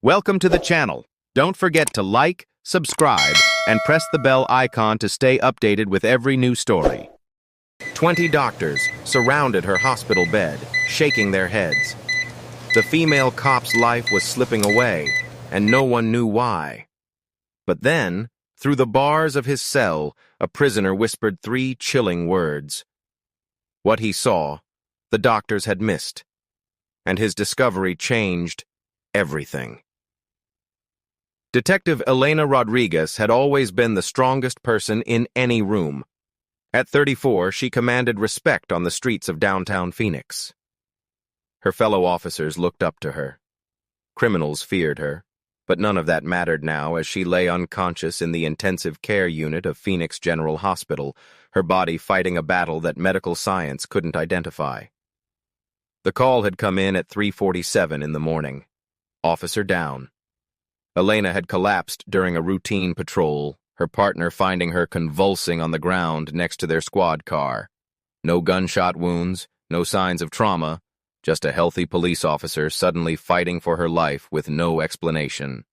Welcome to the channel. Don't forget to like, subscribe, and press the bell icon to stay updated with every new story. 20 doctors surrounded her hospital bed, shaking their heads. The female cop's life was slipping away, and no one knew why. But then, through the bars of his cell, a prisoner whispered 3 chilling words. What he saw, the doctors had missed, and his discovery changed everything. Detective Elena Rodriguez had always been the strongest person in any room. At 34, she commanded respect on the streets of downtown Phoenix. Her fellow officers looked up to her. Criminals feared her, but none of that mattered now as she lay unconscious in the intensive care unit of Phoenix General Hospital, her body fighting a battle that medical science couldn't identify. The call had come in at 3:47 in the morning. Officer down. Elena had collapsed during a routine patrol, her partner finding her convulsing on the ground next to their squad car. No gunshot wounds, no signs of trauma, just a healthy police officer suddenly fighting for her life with no explanation.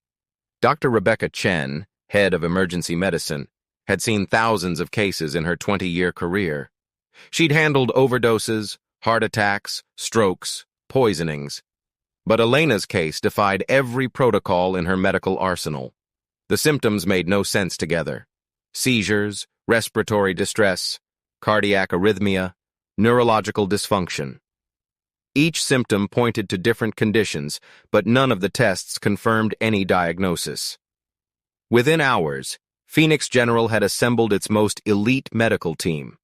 Dr. Rebecca Chen, head of emergency medicine, had seen thousands of cases in her 20-year career. She'd handled overdoses, heart attacks, strokes, poisonings. But Elena's case defied every protocol in her medical arsenal. The symptoms made no sense together. Seizures, respiratory distress, cardiac arrhythmia, neurological dysfunction. Each symptom pointed to different conditions, but none of the tests confirmed any diagnosis. Within hours, Phoenix General had assembled its most elite medical team.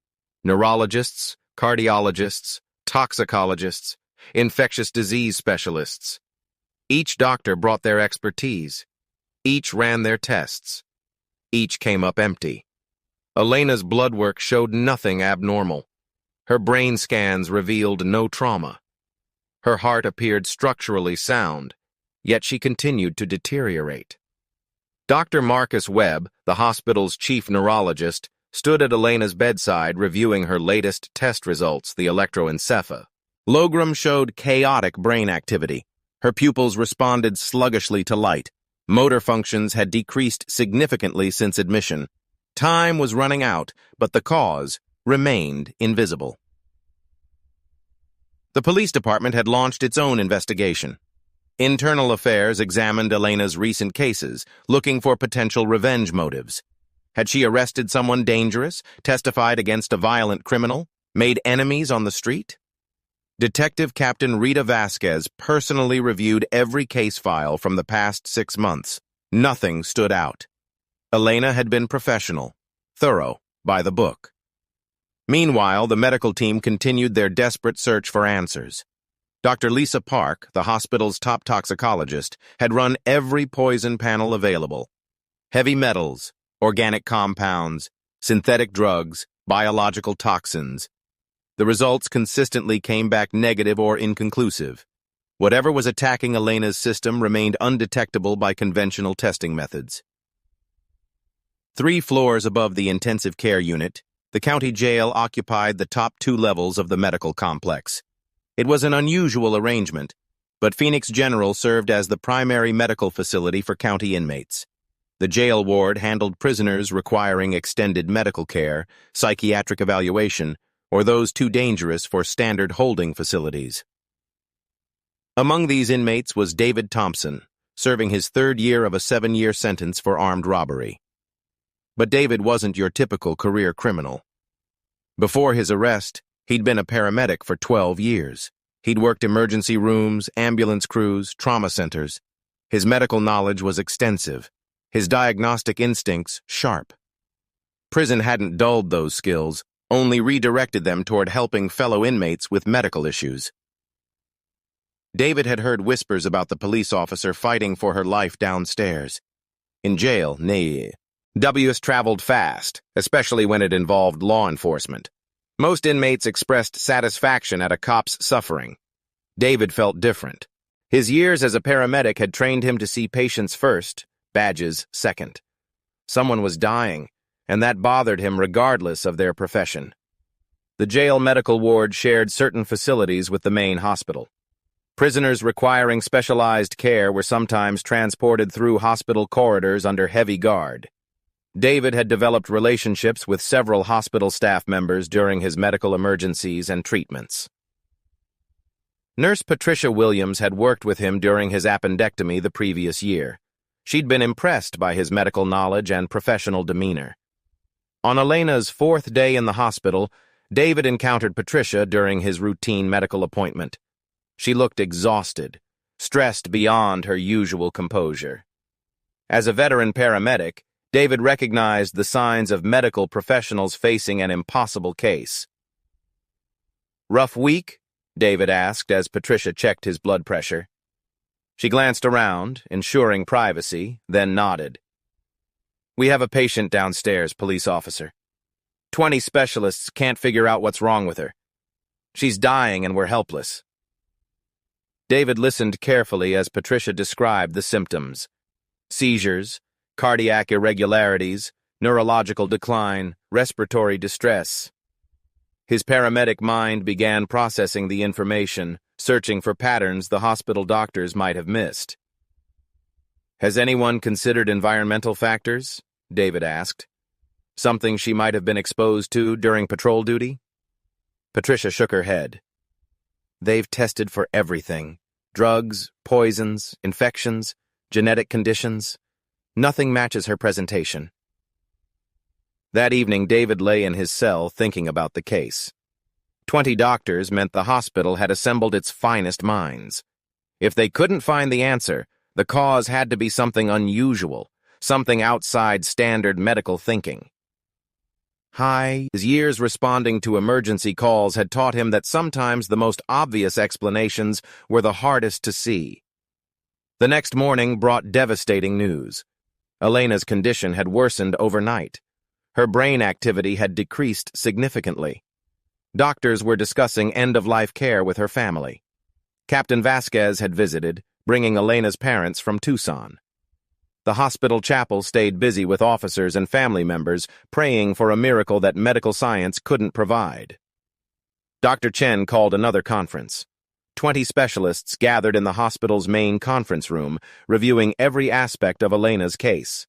Neurologists, cardiologists, toxicologists, infectious disease specialists. Each doctor brought their expertise. Each ran their tests. Each came up empty. Elena's blood work showed nothing abnormal. Her brain scans revealed no trauma. Her heart appeared structurally sound, yet she continued to deteriorate. Dr. Marcus Webb, the hospital's chief neurologist, stood at Elena's bedside reviewing her latest test results, the electroencephalograph. Logram showed chaotic brain activity. Her pupils responded sluggishly to light. Motor functions had decreased significantly since admission. Time was running out, but the cause remained invisible. The police department had launched its own investigation. Internal Affairs examined Elena's recent cases, looking for potential revenge motives. Had she arrested someone dangerous, testified against a violent criminal, made enemies on the street? Detective Captain Rita Vasquez personally reviewed every case file from the past 6 months. Nothing stood out. Elena had been professional, thorough, by the book. Meanwhile, the medical team continued their desperate search for answers. Dr. Lisa Park, the hospital's top toxicologist, had run every poison panel available. Heavy metals, organic compounds, synthetic drugs, biological toxins. The results consistently came back negative or inconclusive. Whatever was attacking Elena's system remained undetectable by conventional testing methods. 3 floors above the intensive care unit, the county jail occupied the top 2 levels of the medical complex. It was an unusual arrangement, but Phoenix General served as the primary medical facility for county inmates. The jail ward handled prisoners requiring extended medical care, psychiatric evaluation, or those too dangerous for standard holding facilities. Among these inmates was David Thompson, serving his 3rd year of a 7-year sentence for armed robbery. But David wasn't your typical career criminal. Before his arrest, he'd been a paramedic for 12 years. He'd worked emergency rooms, ambulance crews, trauma centers. His medical knowledge was extensive, his diagnostic instincts sharp. Prison hadn't dulled those skills, only redirected them toward helping fellow inmates with medical issues. David had heard whispers about the police officer fighting for her life downstairs. In jail, W's traveled fast, especially when it involved law enforcement. Most inmates expressed satisfaction at a cop's suffering. David felt different. His years as a paramedic had trained him to see patients first, badges second. Someone was dying, and that bothered him regardless of their profession. The jail medical ward shared certain facilities with the main hospital. Prisoners requiring specialized care were sometimes transported through hospital corridors under heavy guard. David had developed relationships with several hospital staff members during his medical emergencies and treatments. Nurse Patricia Williams had worked with him during his appendectomy the previous year. She'd been impressed by his medical knowledge and professional demeanor. On Elena's 4th day in the hospital, David encountered Patricia during his routine medical appointment. She looked exhausted, stressed beyond her usual composure. As a veteran paramedic, David recognized the signs of medical professionals facing an impossible case. "Rough week?" David asked as Patricia checked his blood pressure. She glanced around, ensuring privacy, then nodded. "We have a patient downstairs, police officer. 20 specialists can't figure out what's wrong with her. She's dying and we're helpless." David listened carefully as Patricia described the symptoms: seizures, cardiac irregularities, neurological decline, respiratory distress. His paramedic mind began processing the information, searching for patterns the hospital doctors might have missed. "Has anyone considered environmental factors?" David asked. "Something she might have been exposed to during patrol duty?" Patricia shook her head. "They've tested for everything: drugs, poisons, infections, genetic conditions. Nothing matches her presentation." That evening, David lay in his cell thinking about the case. 20 doctors meant the hospital had assembled its finest minds. If they couldn't find the answer, the cause had to be something unusual, something outside standard medical thinking. His years responding to emergency calls had taught him that sometimes the most obvious explanations were the hardest to see. The next morning brought devastating news. Elena's condition had worsened overnight. Her brain activity had decreased significantly. Doctors were discussing end-of-life care with her family. Captain Vasquez had visited, bringing Elena's parents from Tucson. The hospital chapel stayed busy with officers and family members, praying for a miracle that medical science couldn't provide. Dr. Chen called another conference. 20 specialists gathered in the hospital's main conference room, reviewing every aspect of Elena's case.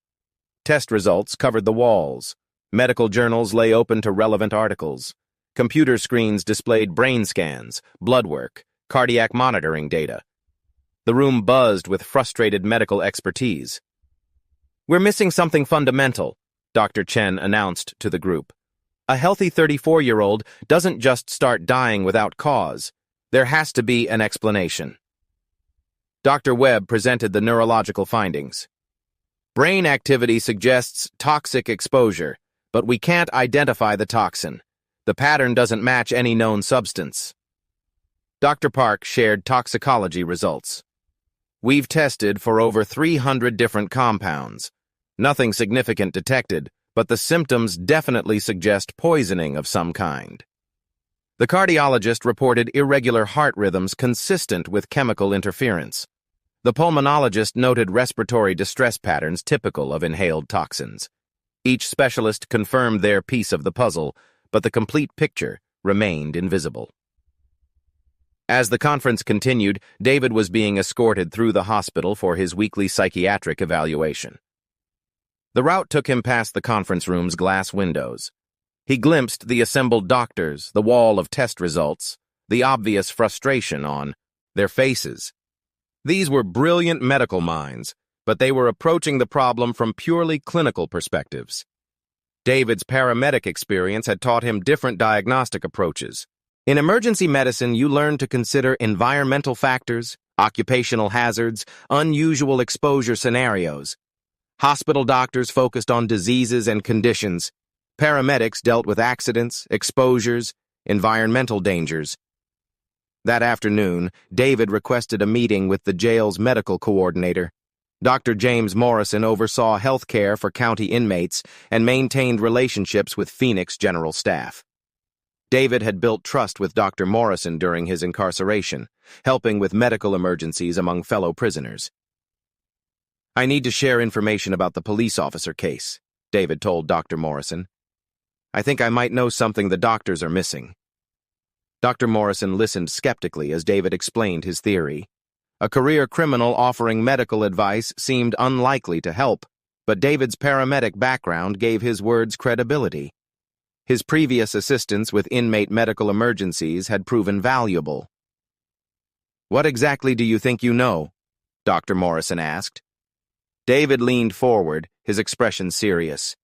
Test results covered the walls. Medical journals lay open to relevant articles. Computer screens displayed brain scans, blood work, cardiac monitoring data. The room buzzed with frustrated medical expertise. "We're missing something fundamental," Dr. Chen announced to the group. "A healthy 34-year-old doesn't just start dying without cause. There has to be an explanation." Dr. Webb presented the neurological findings. "Brain activity suggests toxic exposure, but we can't identify the toxin. The pattern doesn't match any known substance." Dr. Park shared toxicology results. "We've tested for over 300 different compounds. Nothing significant detected, but the symptoms definitely suggest poisoning of some kind." The cardiologist reported irregular heart rhythms consistent with chemical interference. The pulmonologist noted respiratory distress patterns typical of inhaled toxins. Each specialist confirmed their piece of the puzzle, but the complete picture remained invisible. As the conference continued, David was being escorted through the hospital for his weekly psychiatric evaluation. The route took him past the conference room's glass windows. He glimpsed the assembled doctors, the wall of test results, the obvious frustration on their faces. These were brilliant medical minds, but they were approaching the problem from purely clinical perspectives. David's paramedic experience had taught him different diagnostic approaches. In emergency medicine, you learn to consider environmental factors, occupational hazards, unusual exposure scenarios. Hospital doctors focused on diseases and conditions. Paramedics dealt with accidents, exposures, environmental dangers. That afternoon, David requested a meeting with the jail's medical coordinator. Dr. James Morrison oversaw health care for county inmates and maintained relationships with Phoenix general staff. David had built trust with Dr. Morrison during his incarceration, helping with medical emergencies among fellow prisoners. "I need to share information about the police officer case," David told Dr. Morrison. "I think I might know something the doctors are missing." Dr. Morrison listened skeptically as David explained his theory. A career criminal offering medical advice seemed unlikely to help, but David's paramedic background gave his words credibility. His previous assistance with inmate medical emergencies had proven valuable. "What exactly do you think you know?" Dr. Morrison asked. David leaned forward, his expression serious.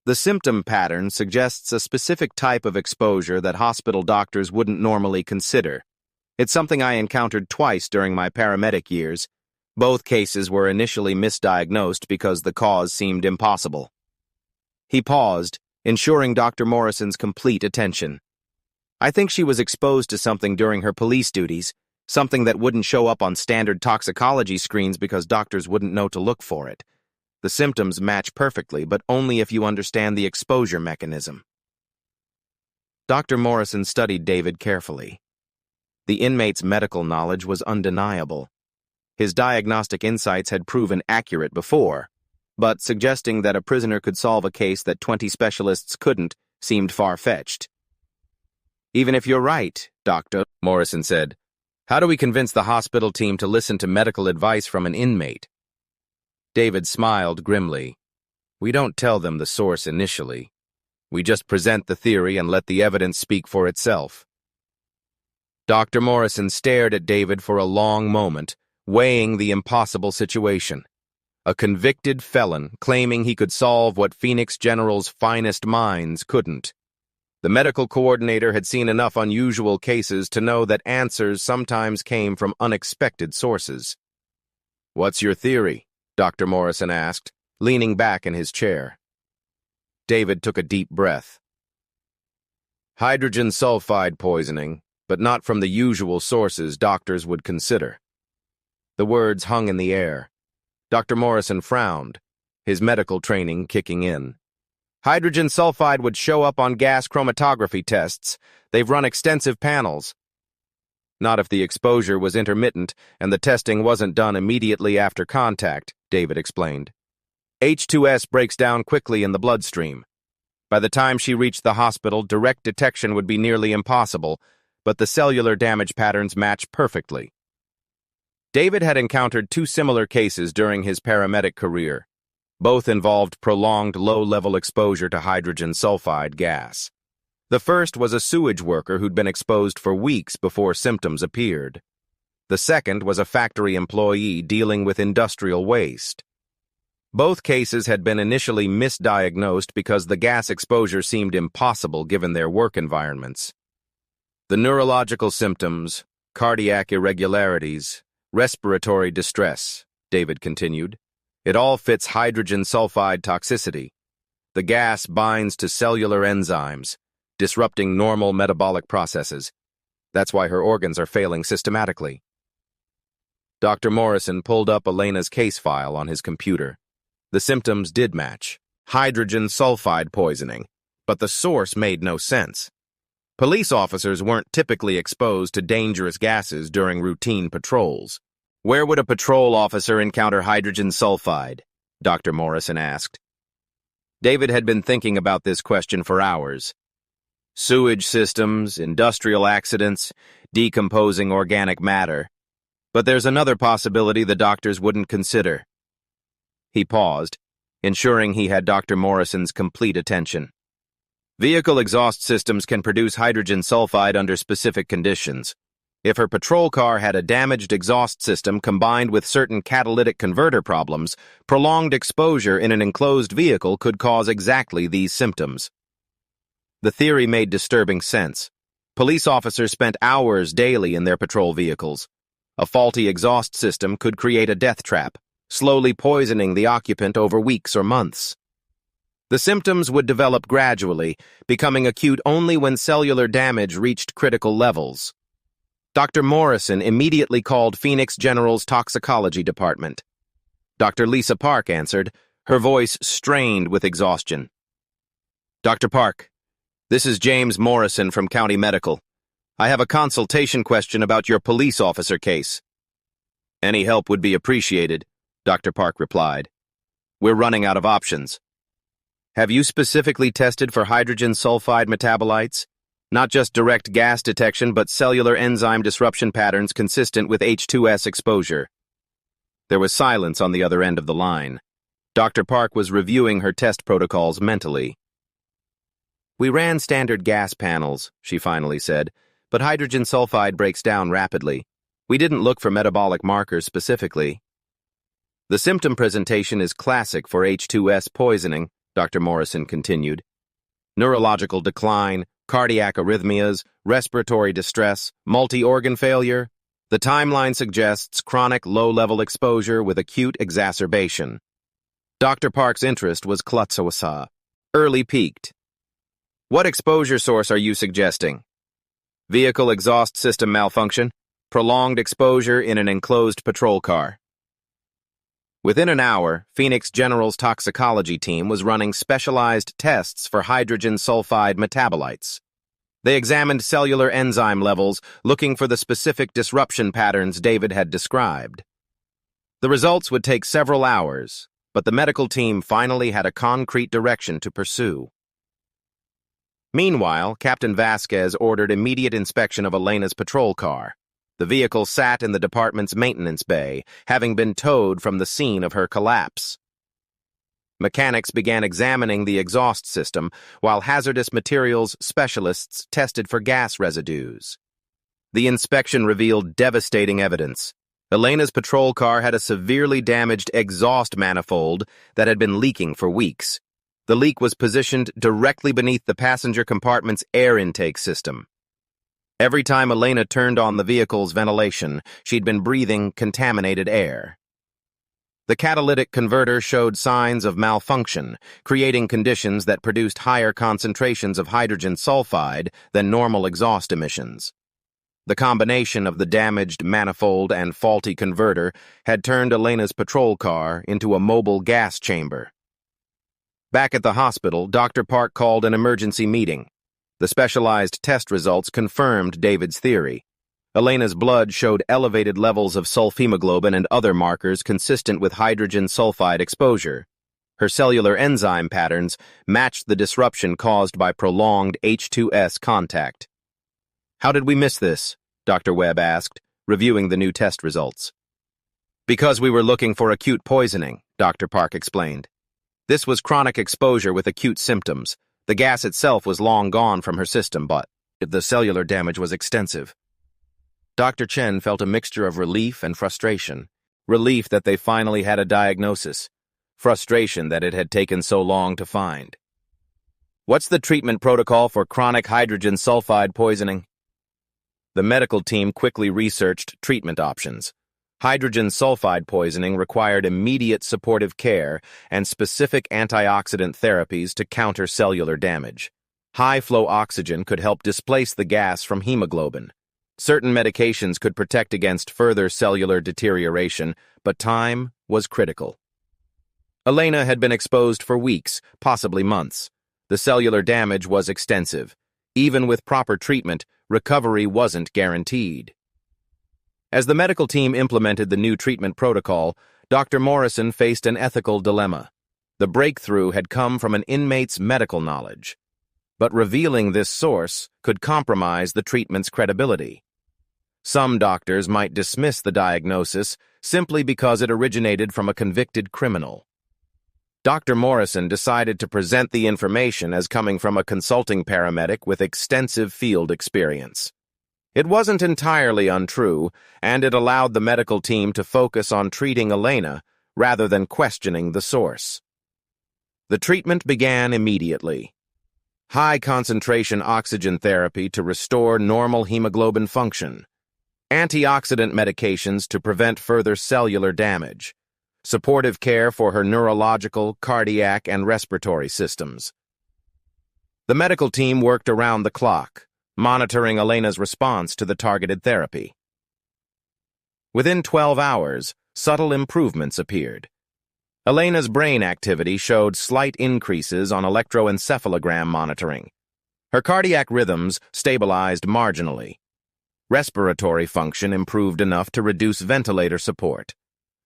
"The symptom pattern suggests a specific type of exposure that hospital doctors wouldn't normally consider. It's something I encountered twice during my paramedic years. Both cases were initially misdiagnosed because the cause seemed impossible." He paused, ensuring Dr. Morrison's complete attention. "I think she was exposed to something during her police duties, something that wouldn't show up on standard toxicology screens because doctors wouldn't know to look for it. The symptoms match perfectly, but only if you understand the exposure mechanism." Dr. Morrison studied David carefully. The inmate's medical knowledge was undeniable. His diagnostic insights had proven accurate before, but suggesting that a prisoner could solve a case that 20 specialists couldn't seemed far-fetched. "Even if you're right, Dr. Morrison said, how do we convince the hospital team to listen to medical advice from an inmate?" David smiled grimly. "We don't tell them the source initially. We just present the theory and let the evidence speak for itself." Dr. Morrison stared at David for a long moment, weighing the impossible situation. A convicted felon claiming he could solve what Phoenix General's finest minds couldn't. The medical coordinator had seen enough unusual cases to know that answers sometimes came from unexpected sources. "What's your theory?" Dr. Morrison asked, leaning back in his chair. David took a deep breath. "Hydrogen sulfide poisoning, but not from the usual sources doctors would consider." The words hung in the air. Dr. Morrison frowned, his medical training kicking in. "Hydrogen sulfide would show up on gas chromatography tests. They've run extensive panels." "Not if the exposure was intermittent and the testing wasn't done immediately after contact," David explained. "H2S breaks down quickly in the bloodstream. By the time she reached the hospital, direct detection would be nearly impossible, but the cellular damage patterns match perfectly." David had encountered two similar cases during his paramedic career. Both involved prolonged low-level exposure to hydrogen sulfide gas. The first was a sewage worker who'd been exposed for weeks before symptoms appeared. The second was a factory employee dealing with industrial waste. Both cases had been initially misdiagnosed because the gas exposure seemed impossible given their work environments. "The neurological symptoms, cardiac irregularities, respiratory distress," David continued. "It all fits hydrogen sulfide toxicity. The gas binds to cellular enzymes, disrupting normal metabolic processes. That's why her organs are failing systematically." Dr. Morrison pulled up Elena's case file on his computer. The symptoms did match. Hydrogen sulfide poisoning. But the source made no sense. Police officers weren't typically exposed to dangerous gases during routine patrols. "Where would a patrol officer encounter hydrogen sulfide?" Dr. Morrison asked. David had been thinking about this question for hours. Sewage systems, industrial accidents, decomposing organic matter. But there's another possibility the doctors wouldn't consider. He paused, ensuring he had Dr. Morrison's complete attention. "Vehicle exhaust systems can produce hydrogen sulfide under specific conditions. If her patrol car had a damaged exhaust system combined with certain catalytic converter problems, prolonged exposure in an enclosed vehicle could cause exactly these symptoms." The theory made disturbing sense. Police officers spent hours daily in their patrol vehicles. A faulty exhaust system could create a death trap, slowly poisoning the occupant over weeks or months. The symptoms would develop gradually, becoming acute only when cellular damage reached critical levels. Dr. Morrison immediately called Phoenix General's toxicology department. Dr. Lisa Park answered, her voice strained with exhaustion. "Dr. Park, this is James Morrison from County Medical. I have a consultation question about your police officer case." "Any help would be appreciated," Dr. Park replied. "We're running out of options." "Have you specifically tested for hydrogen sulfide metabolites?" Not just direct gas detection, but cellular enzyme disruption patterns consistent with H2S exposure. There was silence on the other end of the line. Dr. Park was reviewing her test protocols mentally. "We ran standard gas panels," she finally said, "but hydrogen sulfide breaks down rapidly. We didn't look for metabolic markers specifically." "The symptom presentation is classic for H2S poisoning," Dr. Morrison continued. "Neurological decline, cardiac arrhythmias, respiratory distress, multi-organ failure. The timeline suggests chronic low-level exposure with acute exacerbation." Dr. Park's interest was Klutzowasa. Early peaked. "What exposure source are you suggesting?" "Vehicle exhaust system malfunction. Prolonged exposure in an enclosed patrol car." Within an hour, Phoenix General's toxicology team was running specialized tests for hydrogen sulfide metabolites. They examined cellular enzyme levels, looking for the specific disruption patterns David had described. The results would take several hours, but the medical team finally had a concrete direction to pursue. Meanwhile, Captain Vasquez ordered immediate inspection of Elena's patrol car. The vehicle sat in the department's maintenance bay, having been towed from the scene of her collapse. Mechanics began examining the exhaust system, while hazardous materials specialists tested for gas residues. The inspection revealed devastating evidence. Elena's patrol car had a severely damaged exhaust manifold that had been leaking for weeks. The leak was positioned directly beneath the passenger compartment's air intake system. Every time Elena turned on the vehicle's ventilation, she'd been breathing contaminated air. The catalytic converter showed signs of malfunction, creating conditions that produced higher concentrations of hydrogen sulfide than normal exhaust emissions. The combination of the damaged manifold and faulty converter had turned Elena's patrol car into a mobile gas chamber. Back at the hospital, Dr. Park called an emergency meeting. The specialized test results confirmed David's theory. Elena's blood showed elevated levels of sulfhemoglobin and other markers consistent with hydrogen sulfide exposure. Her cellular enzyme patterns matched the disruption caused by prolonged H2S contact. "How did we miss this?" Dr. Webb asked, reviewing the new test results. "Because we were looking for acute poisoning," Dr. Park explained. "This was chronic exposure with acute symptoms. The gas itself was long gone from her system, but the cellular damage was extensive." Dr. Chen felt a mixture of relief and frustration. Relief that they finally had a diagnosis. Frustration that it had taken so long to find. "What's the treatment protocol for chronic hydrogen sulfide poisoning?" The medical team quickly researched treatment options. Hydrogen sulfide poisoning required immediate supportive care and specific antioxidant therapies to counter cellular damage. High-flow oxygen could help displace the gas from hemoglobin. Certain medications could protect against further cellular deterioration, but time was critical. Elena had been exposed for weeks, possibly months. The cellular damage was extensive. Even with proper treatment, recovery wasn't guaranteed. As the medical team implemented the new treatment protocol, Dr. Morrison faced an ethical dilemma. The breakthrough had come from an inmate's medical knowledge. But revealing this source could compromise the treatment's credibility. Some doctors might dismiss the diagnosis simply because it originated from a convicted criminal. Dr. Morrison decided to present the information as coming from a consulting paramedic with extensive field experience. It wasn't entirely untrue, and it allowed the medical team to focus on treating Elena rather than questioning the source. The treatment began immediately. High-concentration oxygen therapy to restore normal hemoglobin function. Antioxidant medications to prevent further cellular damage. Supportive care for her neurological, cardiac, and respiratory systems. The medical team worked around the clock, monitoring Elena's response to the targeted therapy. Within 12 hours, subtle improvements appeared. Elena's brain activity showed slight increases on electroencephalogram monitoring. Her cardiac rhythms stabilized marginally. Respiratory function improved enough to reduce ventilator support.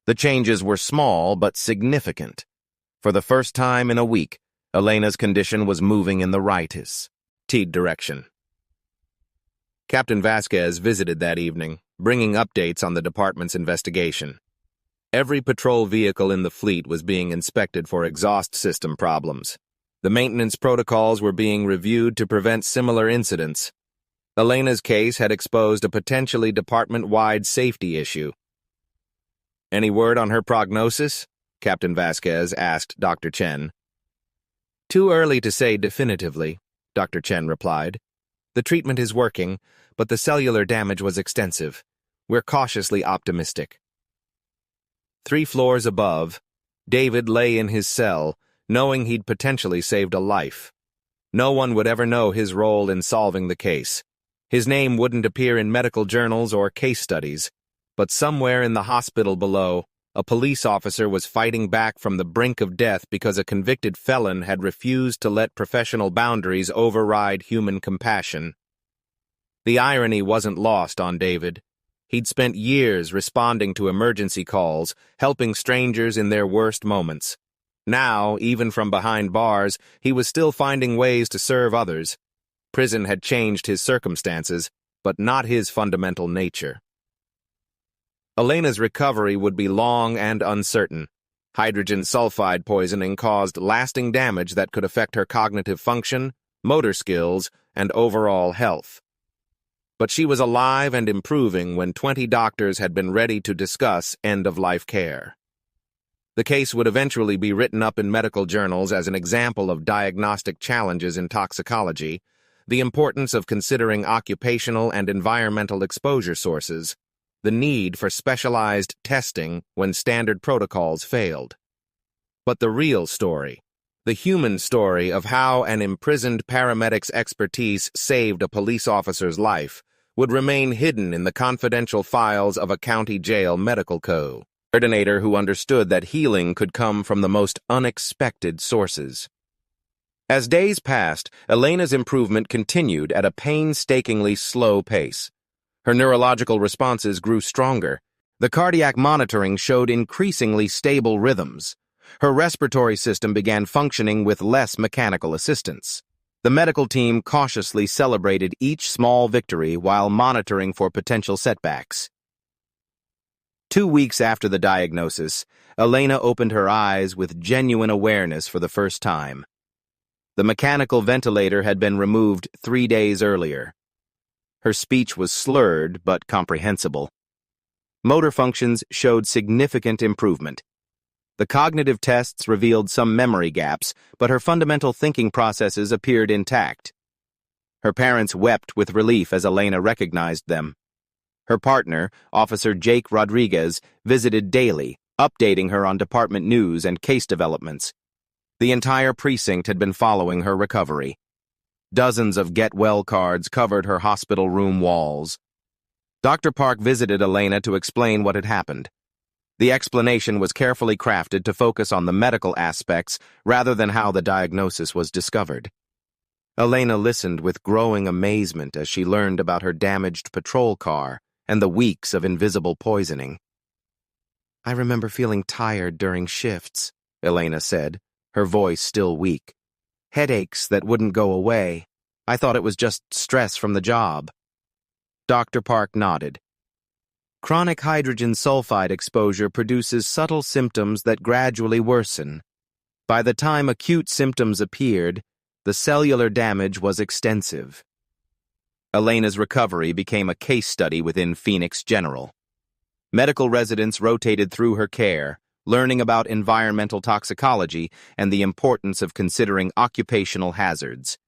The changes were small but significant. For the first time in a week, Elena's condition was moving in the right direction. Captain Vasquez visited that evening, bringing updates on the department's investigation. Every patrol vehicle in the fleet was being inspected for exhaust system problems. The maintenance protocols were being reviewed to prevent similar incidents. Elena's case had exposed a potentially department-wide safety issue. "Any word on her prognosis?" Captain Vasquez asked Dr. Chen. "Too early to say definitively," Dr. Chen replied. "The treatment is working, but the cellular damage was extensive. We're cautiously optimistic." 3 floors above, David lay in his cell, knowing he'd potentially saved a life. No one would ever know his role in solving the case. His name wouldn't appear in medical journals or case studies, but somewhere in the hospital below, a police officer was fighting back from the brink of death because a convicted felon had refused to let professional boundaries override human compassion. The irony wasn't lost on David. He'd spent years responding to emergency calls, helping strangers in their worst moments. Now, even from behind bars, he was still finding ways to serve others. Prison had changed his circumstances, but not his fundamental nature. Elena's recovery would be long and uncertain. Hydrogen sulfide poisoning caused lasting damage that could affect her cognitive function, motor skills, and overall health. But she was alive and improving when 20 doctors had been ready to discuss end-of-life care. The case would eventually be written up in medical journals as an example of diagnostic challenges in toxicology, the importance of considering occupational and environmental exposure sources, the need for specialized testing when standard protocols failed. But the real story, the human story of how an imprisoned paramedic's expertise saved a police officer's life, would remain hidden in the confidential files of a county jail medical coordinator who understood that healing could come from the most unexpected sources. As days passed, Elena's improvement continued at a painstakingly slow pace. Her neurological responses grew stronger. The cardiac monitoring showed increasingly stable rhythms. Her respiratory system began functioning with less mechanical assistance. The medical team cautiously celebrated each small victory while monitoring for potential setbacks. 2 weeks after the diagnosis, Elena opened her eyes with genuine awareness for the first time. The mechanical ventilator had been removed 3 days earlier. Her speech was slurred but comprehensible. Motor functions showed significant improvement. The cognitive tests revealed some memory gaps, but her fundamental thinking processes appeared intact. Her parents wept with relief as Elena recognized them. Her partner, Officer Jake Rodriguez, visited daily, updating her on department news and case developments. The entire precinct had been following her recovery. Dozens of get-well cards covered her hospital room walls. Dr. Park visited Elena to explain what had happened. The explanation was carefully crafted to focus on the medical aspects rather than how the diagnosis was discovered. Elena listened with growing amazement as she learned about her damaged patrol car and the weeks of invisible poisoning. "I remember feeling tired during shifts," Elena said, her voice still weak. "Headaches that wouldn't go away. I thought it was just stress from the job." Dr. Park nodded. "Chronic hydrogen sulfide exposure produces subtle symptoms that gradually worsen. By the time acute symptoms appeared, the cellular damage was extensive." Elena's recovery became a case study within Phoenix General. Medical residents rotated through her care, learning about environmental toxicology and the importance of considering occupational hazards.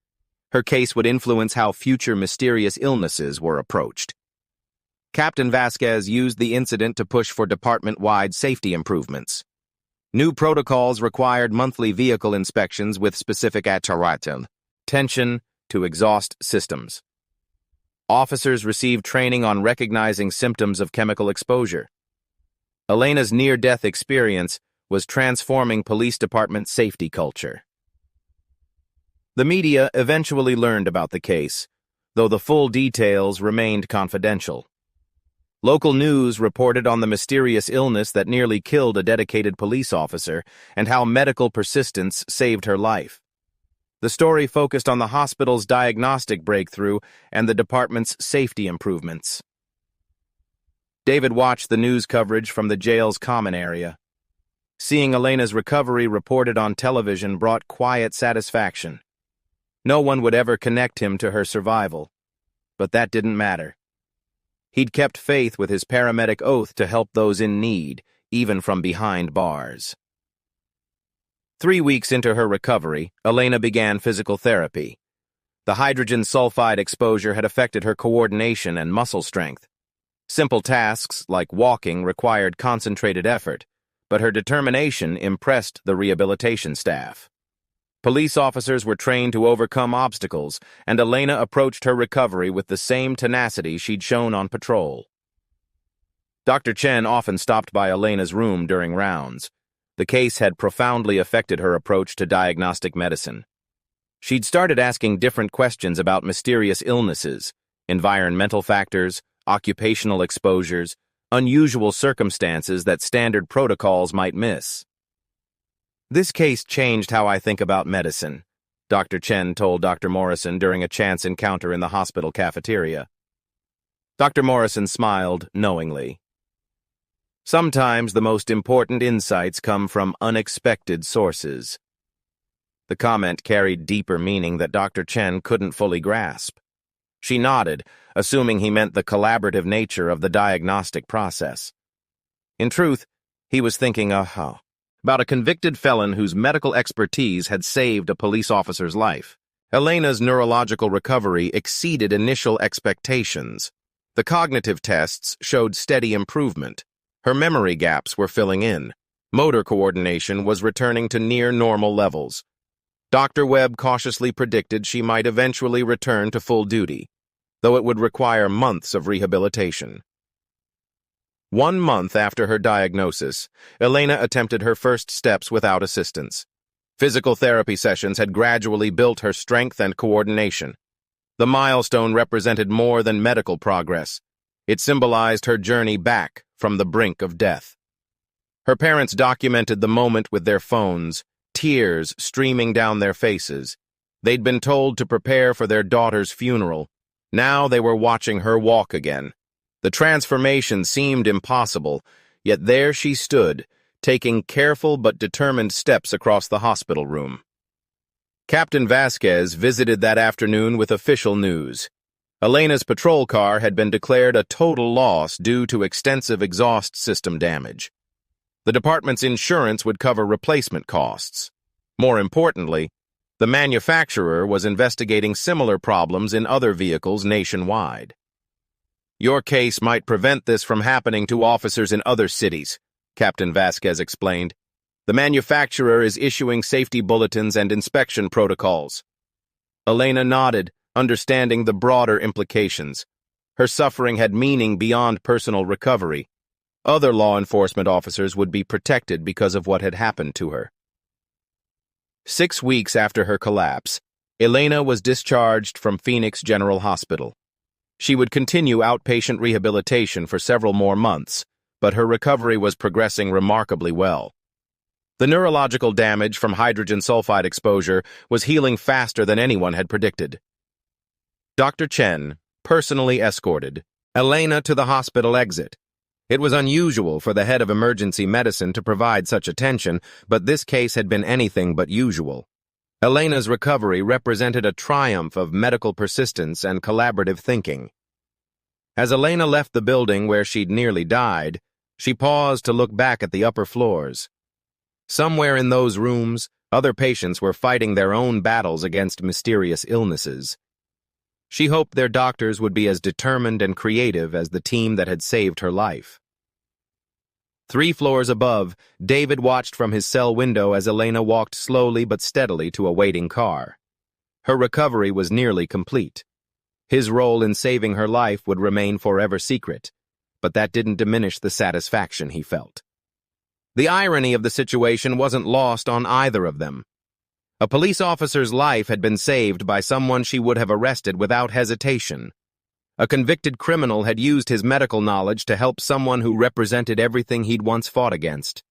Her case would influence how future mysterious illnesses were approached. Captain Vasquez used the incident to push for department-wide safety improvements. New protocols required monthly vehicle inspections with specific attention to exhaust systems. Officers received training on recognizing symptoms of chemical exposure. Elena's near-death experience was transforming police department safety culture. The media eventually learned about the case, though the full details remained confidential. Local news reported on the mysterious illness that nearly killed a dedicated police officer and how medical persistence saved her life. The story focused on the hospital's diagnostic breakthrough and the department's safety improvements. David watched the news coverage from the jail's common area. Seeing Elena's recovery reported on television brought quiet satisfaction. No one would ever connect him to her survival, but that didn't matter. He'd kept faith with his paramedic oath to help those in need, even from behind bars. 3 weeks into her recovery, Elena began physical therapy. The hydrogen sulfide exposure had affected her coordination and muscle strength. Simple tasks, like walking, required concentrated effort, but her determination impressed the rehabilitation staff. Police officers were trained to overcome obstacles, and Elena approached her recovery with the same tenacity she'd shown on patrol. Dr. Chen often stopped by Elena's room during rounds. The case had profoundly affected her approach to diagnostic medicine. She'd started asking different questions about mysterious illnesses, environmental factors, occupational exposures, unusual circumstances that standard protocols might miss. "This case changed how I think about medicine," Dr. Chen told Dr. Morrison during a chance encounter in the hospital cafeteria. Dr. Morrison smiled knowingly. "Sometimes the most important insights come from unexpected sources." The comment carried deeper meaning that Dr. Chen couldn't fully grasp. She nodded, assuming he meant the collaborative nature of the diagnostic process. In truth, he was thinking, about a convicted felon whose medical expertise had saved a police officer's life. Elena's neurological recovery exceeded initial expectations. The cognitive tests showed steady improvement. Her memory gaps were filling in. Motor coordination was returning to near-normal levels. Dr. Webb cautiously predicted she might eventually return to full duty, though it would require months of rehabilitation. 1 month after her diagnosis, Elena attempted her first steps without assistance. Physical therapy sessions had gradually built her strength and coordination. The milestone represented more than medical progress. It symbolized her journey back from the brink of death. Her parents documented the moment with their phones, tears streaming down their faces. They'd been told to prepare for their daughter's funeral. Now they were watching her walk again. The transformation seemed impossible, yet there she stood, taking careful but determined steps across the hospital room. Captain Vasquez visited that afternoon with official news. Elena's patrol car had been declared a total loss due to extensive exhaust system damage. The department's insurance would cover replacement costs. More importantly, the manufacturer was investigating similar problems in other vehicles nationwide. "Your case might prevent this from happening to officers in other cities," Captain Vasquez explained. "The manufacturer is issuing safety bulletins and inspection protocols." Elena nodded, understanding the broader implications. Her suffering had meaning beyond personal recovery. Other law enforcement officers would be protected because of what had happened to her. 6 weeks after her collapse, Elena was discharged from Phoenix General Hospital. She would continue outpatient rehabilitation for several more months, but her recovery was progressing remarkably well. The neurological damage from hydrogen sulfide exposure was healing faster than anyone had predicted. Dr. Chen personally escorted Elena to the hospital exit. It was unusual for the head of emergency medicine to provide such attention, but this case had been anything but usual. Elena's recovery represented a triumph of medical persistence and collaborative thinking. As Elena left the building where she'd nearly died, she paused to look back at the upper floors. Somewhere in those rooms, other patients were fighting their own battles against mysterious illnesses. She hoped their doctors would be as determined and creative as the team that had saved her life. 3 floors above, David watched from his cell window as Elena walked slowly but steadily to a waiting car. Her recovery was nearly complete. His role in saving her life would remain forever secret, but that didn't diminish the satisfaction he felt. The irony of the situation wasn't lost on either of them. A police officer's life had been saved by someone she would have arrested without hesitation. A convicted criminal had used his medical knowledge to help someone who represented everything he'd once fought against.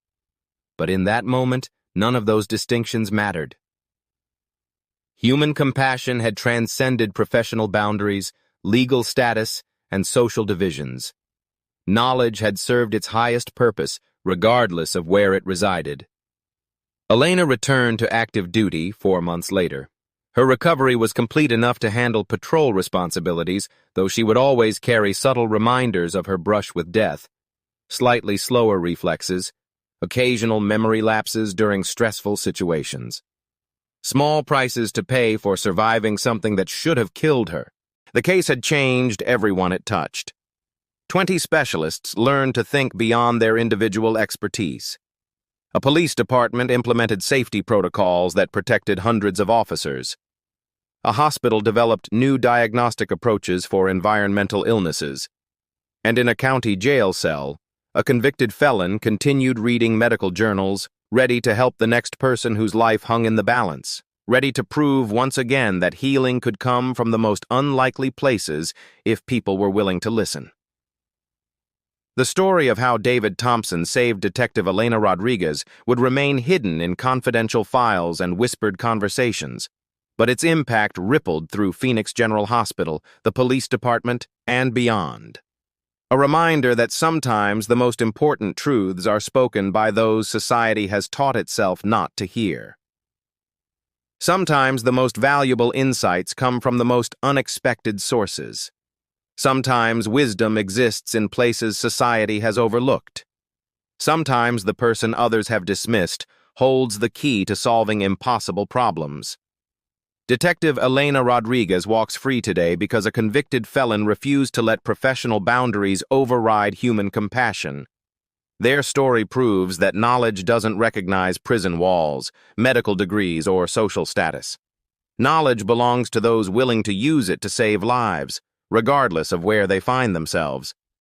But in that moment, none of those distinctions mattered. Human compassion had transcended professional boundaries, legal status, and social divisions. Knowledge had served its highest purpose, regardless of where it resided. Elena returned to active duty 4 months later. Her recovery was complete enough to handle patrol responsibilities, though she would always carry subtle reminders of her brush with death. Slightly slower reflexes, occasional memory lapses during stressful situations. Small prices to pay for surviving something that should have killed her. The case had changed everyone it touched. 20 specialists learned to think beyond their individual expertise. A police department implemented safety protocols that protected hundreds of officers. A hospital developed new diagnostic approaches for environmental illnesses. And in a county jail cell, a convicted felon continued reading medical journals, ready to help the next person whose life hung in the balance, ready to prove once again that healing could come from the most unlikely places if people were willing to listen. The story of how David Thompson saved Detective Elena Rodriguez would remain hidden in confidential files and whispered conversations, but its impact rippled through Phoenix General Hospital, the police department, and beyond. A reminder that sometimes the most important truths are spoken by those society has taught itself not to hear. Sometimes the most valuable insights come from the most unexpected sources. Sometimes wisdom exists in places society has overlooked. Sometimes the person others have dismissed holds the key to solving impossible problems. Detective Elena Rodriguez walks free today because a convicted felon refused to let professional boundaries override human compassion. Their story proves that knowledge doesn't recognize prison walls, medical degrees, or social status. Knowledge belongs to those willing to use it to save lives, regardless of where they find themselves.